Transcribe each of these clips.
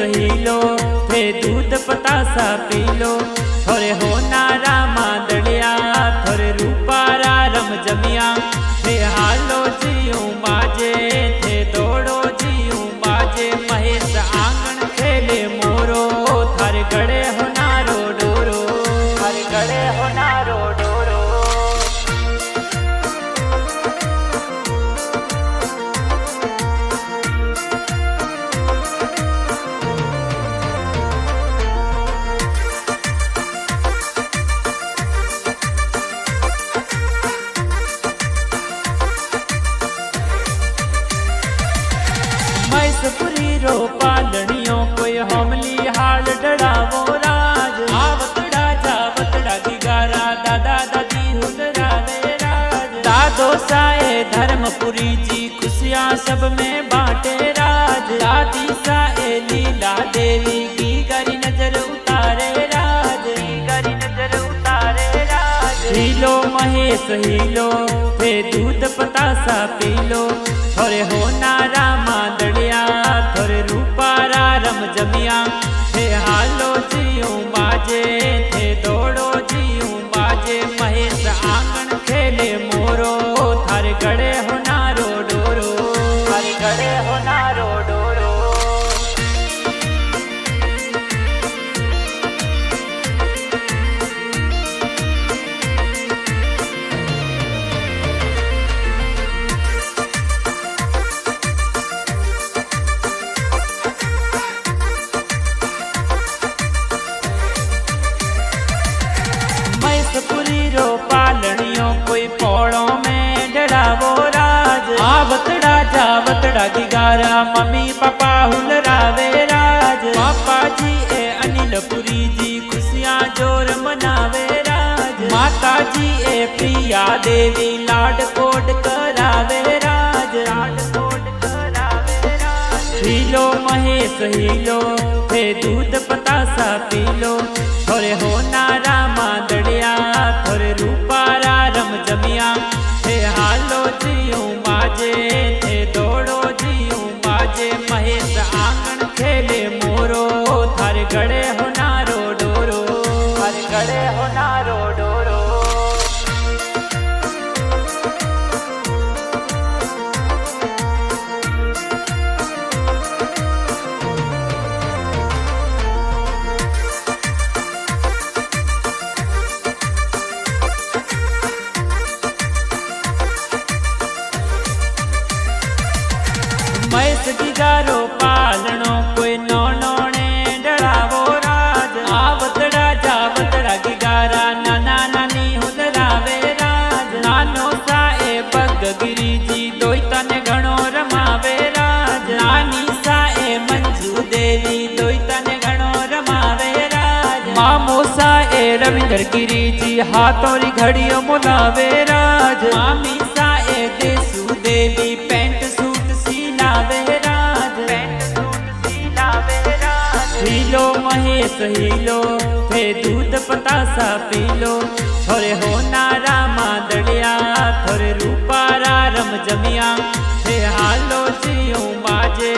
Helo थे दूध पतासा P low. थोरे हो नारा मादड़िया थोरे रूपारा रम जमिया थे हालो जियूं बाजे थे दौड़ो जियूं बाजे। महेश आंगण खेले मोरो थारे गड़े हो नारो डोरो थारे गड़े हो नारो डोरो। मैसपुरी रो पालनियों कोई हमली हाल डरावो राज। आवतड़ा जावतड़ा की गारा दादा दादी हुदरा दे राज। दादो साए धर्मपुरी जी खुशियाँ सब में बांटे राज। दादी साए लीला देवी की गरी नजर उतारे राज की गरी नजर उतारे राज। हीलो महेश हीलो थे दूध पतासा पी लो। थोरे हो नारा मादड़िया थोरे रूपारा रम जमिया थे हालो जियूं बाजे थे दौड़ो जियूं बाजे। महेश आंगण खेले मोरो थारे गड़े हो नारो डोरो थारे गड़े हो नारो डोरो। मैसपुरी रो पालनियों कोई पौड़ों में डरावो राज। आवतड़ा जावतड़ा की गारा मम्मी पापा हुलरावे राज। पापा जी ए अनिलपुरी जी खुशियाँ जोर मनावे राज। माता जी ए प्रिया देवी लाड कोड करावे राज लाड कोड करावे राज। हीलो महेश हीलो थे दूध पतासा पी लो। थोरे हो नारा मादड़िया थोरे रूपारा रम जमिया थे हालो जियूं बाजे थे दौड़ो जियूं बाजे। महेश आंगण खेले मोरो थारे गड़े हो नारो डोरो थारे गड़े हो नारो डोरो। मैस की गारो पालनो कोई नौनोने डरावो राज। आवतड़ा जावतड़ा की गारा नाना नानी हुदरावे राज। नानो साए बग गिरी जी दोई तने घणो रमावे राज। नानी साए मंजू देवी दोई तने घणो रमावे राज। मामो साए रविंद्र गिरी जी हाथोरी घड़ियों मुलावे राज। मामी साए देसू देवी पेंट सूट सीलावे राज पेंट सूट सीलावे राज। हीलो महेश हीलो थे दूध पतासा पी लो। थोरे हो नारा मादड़िया थोरे रूपारा रम जमिया थे हालो जियूं बाजे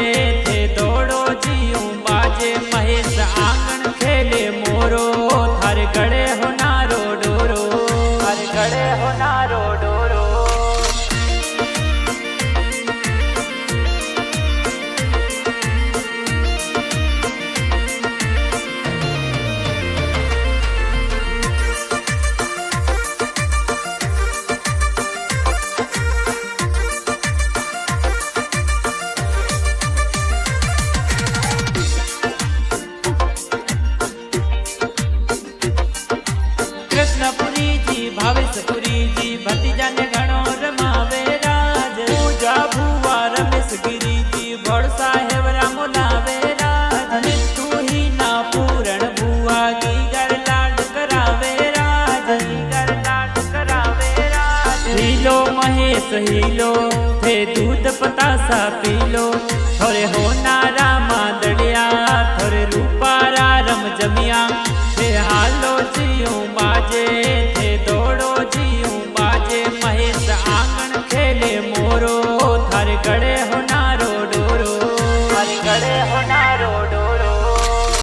थे दौड़ो जियूं बाजे। महेश आंगण खेले मोरो थारे गड़े हो नारो डोरो थारे गड़े हो नारो डोरो। कृष्णपुरी जी भावेशपुरी जी भतीजा ने घणो रमावे राज। पूजा भुआ रमेश गिरी जी बड़ साहेब रामुलावे राज। तू ही ना पूरण भुआ की घर लाड करावे राज की घर लाड करावे राज। हीलो महेश हीलो थे दूध पतासा पी लो। थोरे हो नारा